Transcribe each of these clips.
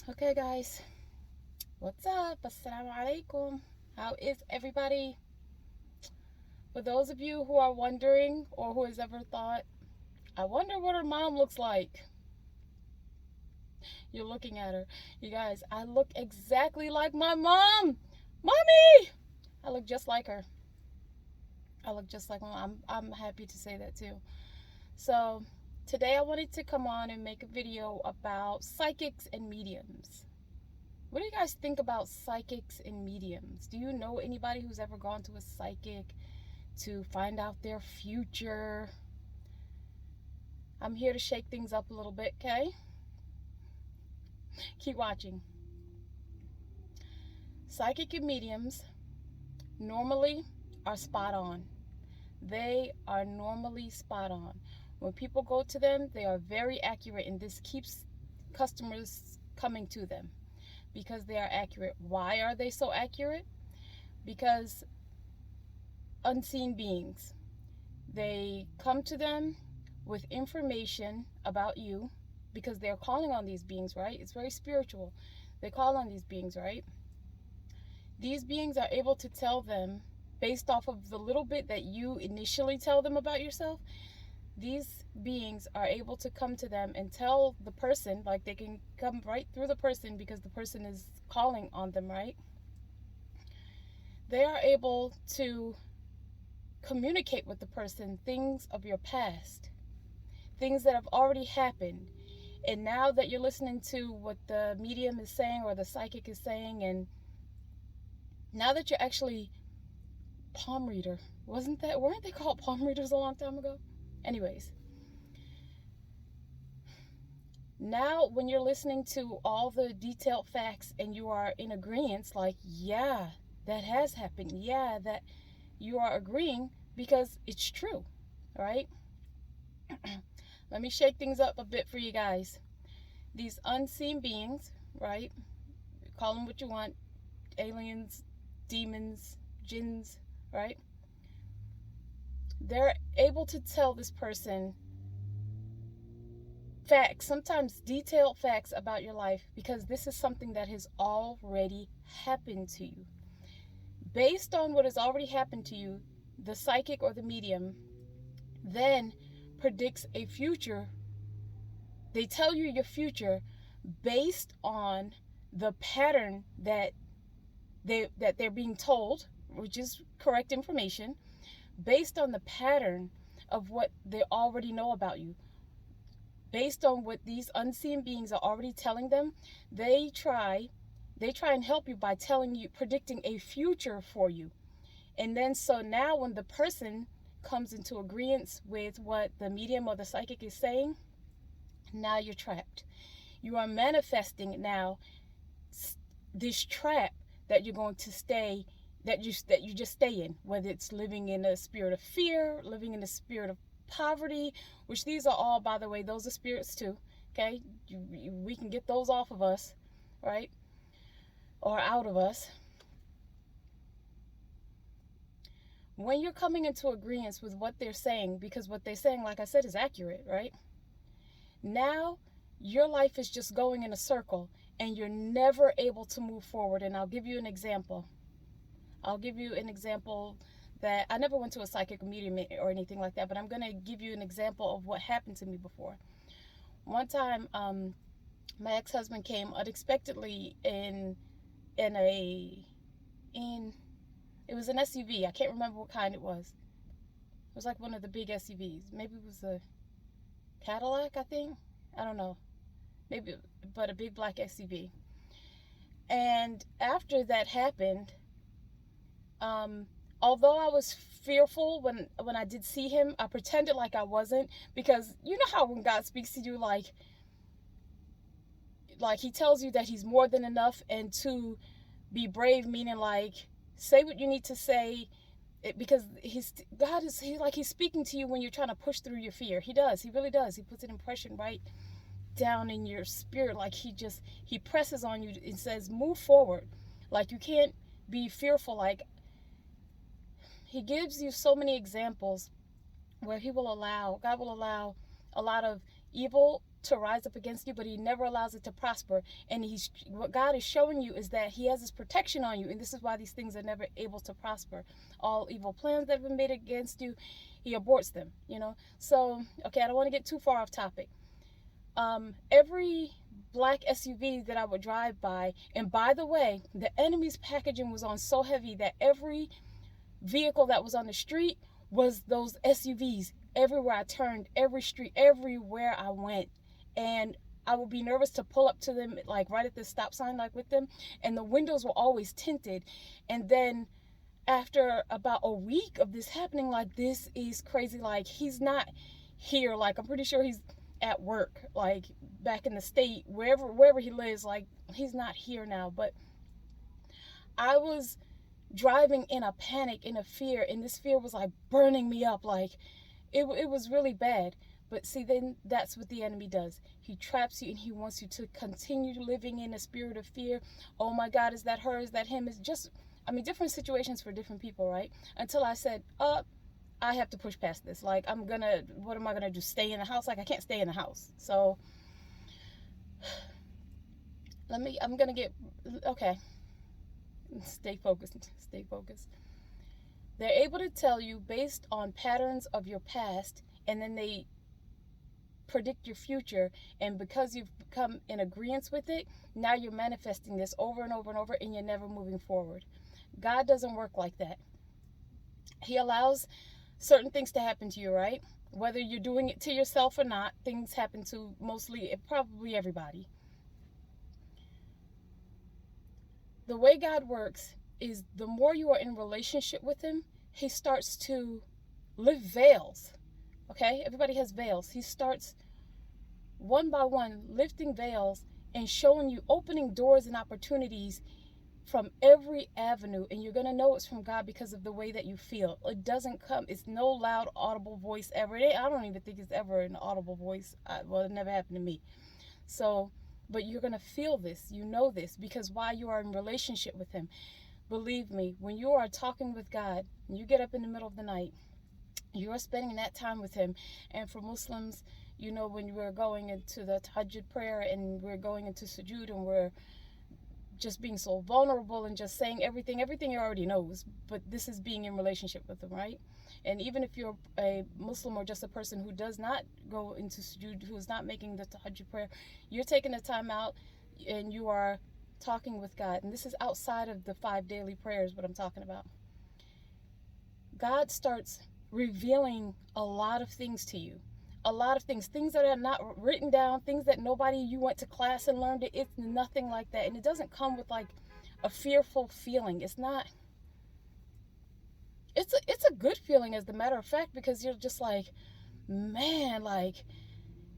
Okay, guys, what's up? Assalamu alaikum. How is everybody? For those of you who are wondering or who has ever thought, I wonder what her mom looks like. You're looking at her. You guys, I look exactly like my mom. Mommy! I look just like her. I look just like my mom. I'm happy to say that too. So, today I wanted to come on and make a video about psychics and mediums. What do you guys think about psychics and mediums? Do you know anybody who's ever gone to a psychic to find out their future? I'm here to shake things up a little bit, okay? Keep watching. Psychic and mediums normally are spot on. They are normally spot on. When people go to them, they are very accurate, and this keeps customers coming to them because they are accurate. Why are they so accurate? Because unseen beings, they come to them with information about you because they're calling on these beings, right? It's very spiritual. They call on these beings, right? These beings are able to tell them based off of the little bit that you initially tell them about yourself. These beings are able to come to them and tell the person, like they can come right through the person because the person is calling on them, right? They are able to communicate with the person things of your past, things that have already happened. And now that you're listening to what the medium is saying or the psychic is saying, and now that you're actually palm reader, weren't they called palm readers a long time ago? Anyways, now when you're listening to all the detailed facts and you are in agreement, like, yeah, that has happened. Yeah, that you are agreeing because it's true, right? Let me shake things up a bit for you guys. These unseen beings, right? Call them what you want, aliens, demons, jinns, right? They're able to tell this person facts, sometimes detailed facts about your life because this is something that has already happened to you. Based on what has already happened to you, the psychic or the medium then predicts a future. They tell you your future based on the pattern that they're being told, which is correct information, based on the pattern of what they already know about you. Based on what these unseen beings are already telling them, they try and help you by telling you, predicting a future for you. And then so now when the person comes into agreement with what the medium or the psychic is saying, now you're trapped. You are manifesting now this trap that you're going to stay, that you just stay in, whether it's living in a spirit of fear, living in a spirit of poverty, which these are all, by the way, those are spirits too. Okay, we can get those off of us, right, or out of us. When you're coming into agreement with what they're saying, because what they're saying, like I said, is accurate, right? Now your life is just going in a circle and you're never able to move forward. And I'll give you an example. That I never went to a psychic medium or anything like that, but I'm going to give you an example of what happened to me before. One time, my ex-husband came unexpectedly in it was an SUV. I can't remember what kind it was. It was like one of the big SUVs. Maybe it was a Cadillac, I think. I don't know. Maybe, but a big black SUV. And after that happened, although I was fearful when I did see him, I pretended like I wasn't, because you know how when God speaks to you, like he tells you that he's more than enough, and to be brave, meaning like say what you need to say, because he's speaking to you when you're trying to push through your fear. He really does. He puts an impression right down in your spirit, like he presses on you and says move forward. Like you can't be fearful. Like he gives you so many examples where God will allow a lot of evil to rise up against you, but he never allows it to prosper. And what God is showing you is that he has his protection on you, and this is why these things are never able to prosper. All evil plans that have been made against you, he aborts them, you know. So, okay, I don't want to get too far off topic. Every black SUV that I would drive by, and by the way, the enemy's packaging was on so heavy that every vehicle that was on the street was those SUVs. Everywhere I turned, every street, everywhere I went, and I would be nervous to pull up to them, like right at the stop sign, like with them, and the windows were always tinted. And then after about a week of this happening, like, this is crazy, like, he's not here, like, I'm pretty sure he's at work, like back in the state, wherever he lives, like, he's not here now. But I was driving in a panic, in a fear, and this fear was like burning me up, like it was really bad. But see, then that's what the enemy does. He traps you, and he wants you to continue living in a spirit of fear. Oh my God, is that her? Is that him? It's just, I mean, different situations for different people, right? Until I said, I have to push past this. Like, what am I gonna do? Stay in the house? Like, I can't stay in the house. So I'm gonna get, okay. Stay focused. Stay focused. They're able to tell you based on patterns of your past, and then they predict your future. And because you've become in agreement with it, now you're manifesting this over and over and over, and you're never moving forward. God doesn't work like that. He allows certain things to happen to you, right? Whether you're doing it to yourself or not, things happen to probably everybody. The way God works is the more you are in relationship with him, he starts to lift veils. Okay? Everybody has veils. He starts one by one lifting veils and showing you, opening doors and opportunities from every avenue. And you're going to know it's from God because of the way that you feel. It doesn't come, it's no loud audible voice ever. I don't even think it's ever an audible voice. Well, it never happened to me. So, but you're going to feel this, you know this, because while you are in relationship with him, believe me, when you are talking with God, and you get up in the middle of the night, you are spending that time with him. And for Muslims, you know, when we're going into the tahajjud prayer, and we're going into sujood, and we're just being so vulnerable and just saying everything he already knows, but this is being in relationship with him, right? And even if you're a Muslim or just a person who does not go into sujood, who is not making the tahajjud prayer, you're taking the time out and you are talking with God. And this is outside of the 5 daily prayers, what I'm talking about. God starts revealing a lot of things to you. A lot of things that are not written down, things that you went to class and learned it. It's nothing like that. And it doesn't come with like a fearful feeling. It's not, it's a good feeling, as a matter of fact, because you're just like, man, like,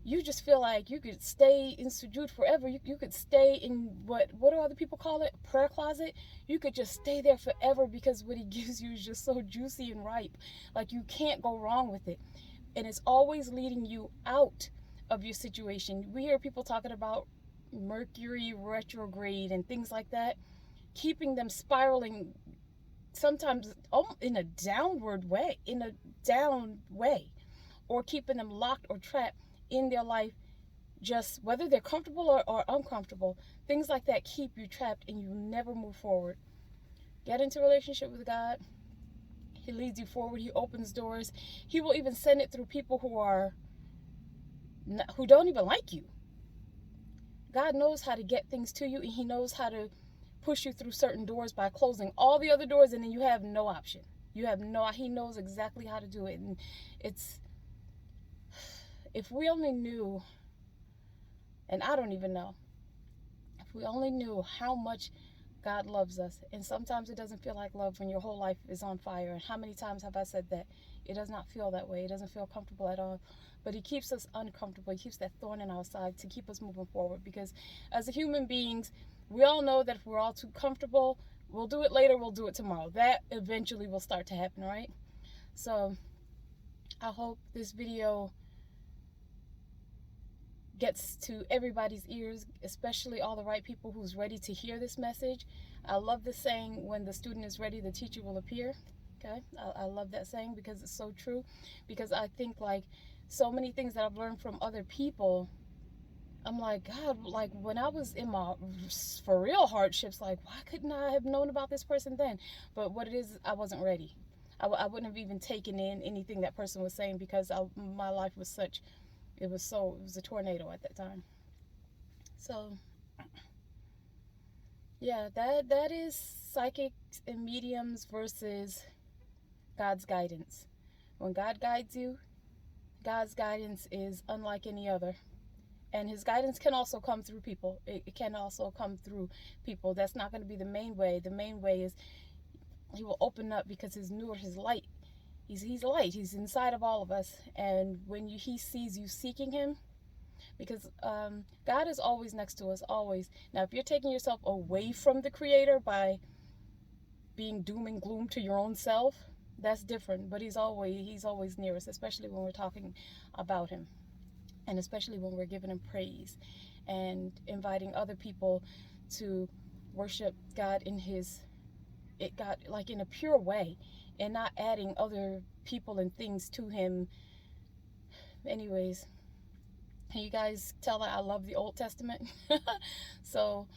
you just feel like you could stay in sujood forever. You could stay in what do other people call it? Prayer closet. You could just stay there forever, because what he gives you is just so juicy and ripe. Like, you can't go wrong with it. And it's always leading you out of your situation. We hear people talking about Mercury retrograde and things like that, keeping them spiraling, sometimes in a down way, or keeping them locked or trapped in their life, just whether they're comfortable or uncomfortable. Things like that keep you trapped, and you never move forward. Get into a relationship with God. He leads you forward. He opens doors. He will even send it through people who don't even like you. God knows how to get things to you, and he knows how to push you through certain doors by closing all the other doors, and then you have no option. He knows exactly how to do it. And if we only knew, and I don't even know, if we only knew how much God loves us. And sometimes it doesn't feel like love when your whole life is on fire. And how many times have I said that? It does not feel that way. It doesn't feel comfortable at all. But he keeps us uncomfortable. He keeps that thorn in our side to keep us moving forward. Because as human beings, we all know that if we're all too comfortable, we'll do it later, we'll do it tomorrow. That eventually will start to happen, right? So I hope this video gets to everybody's ears, especially all the right people who's ready to hear this message. I love the saying, when the student is ready, the teacher will appear. Okay, I love that saying, because it's so true. Because I think, like, so many things that I've learned from other people, I'm like, God, like when I was in my for real hardships, like why couldn't I have known about this person then? But what it is, I wasn't ready. I wouldn't have even taken in anything that person was saying because my life was such, it was a tornado at that time. So yeah, that is psychics and mediums versus God's guidance. When God guides you, God's guidance is unlike any other. And his guidance can also come through people. It can also come through people. That's not going to be the main way. The main way is he will open up because his nur, his light. He's light. He's inside of all of us. And when he sees you seeking him, because God is always next to us, always. Now, if you're taking yourself away from the Creator by being doom and gloom to your own self, that's different. But he's always near us, especially when we're talking about him, and especially when we're giving him praise and inviting other people to worship God God like in a pure way, and not adding other people and things to him. Anyways, can you guys tell that I love the Old Testament? So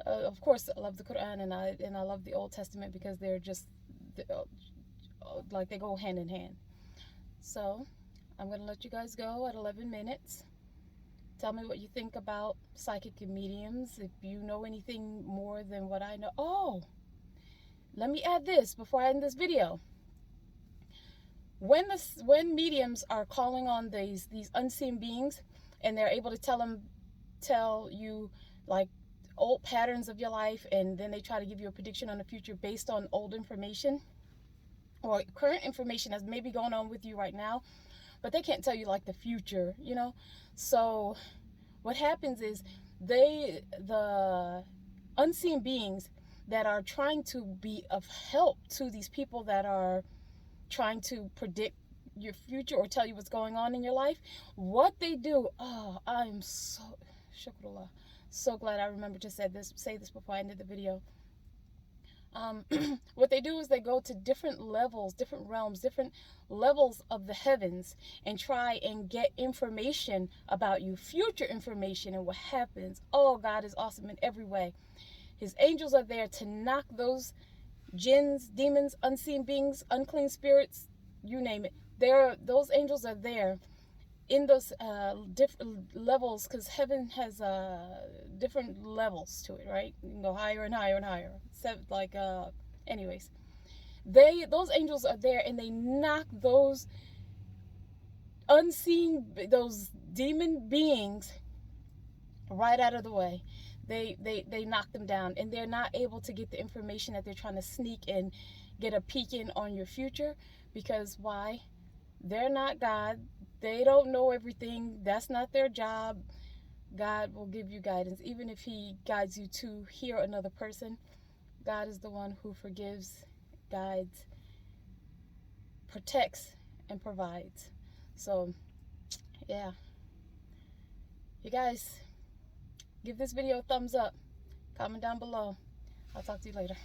of course I love the Quran, and I love the Old Testament because they're just like they go hand in hand. So I'm gonna let you guys go at 11 minutes. Tell me what you think about psychic and mediums. If you know anything more than what I know. Oh, let me add this before I end this video. When mediums are calling on these unseen beings, and they're able to tell you like old patterns of your life, and then they try to give you a prediction on the future based on old information or current information that's maybe going on with you right now, but they can't tell you like the future, you know. So what happens is the unseen beings that are trying to be of help to these people that are trying to predict your future or tell you what's going on in your life, what they do, oh, I'm so shukrullah, so glad I remembered to say this before I ended the video. What they do is they go to different levels, different realms, different levels of the heavens, and try and get information about you, future information, and what happens. Oh, God is awesome in every way. His angels are there to knock those jinns, demons, unseen beings, unclean spirits, you name it. Those angels are there in those different levels, because heaven has different levels to it, right? You can go higher and higher and higher. Like anyways, those angels are there, and they knock those unseen, those demon beings right out of the way. They knock them down, and they're not able to get the information that they're trying to sneak and get a peek in on your future. Because why? They're not God. They don't know everything. That's not their job. God will give you guidance. Even if he guides you to hear another person, God is the one who forgives, guides, protects, and provides. So yeah, you guys, give this video a thumbs up, comment down below. I'll talk to you later.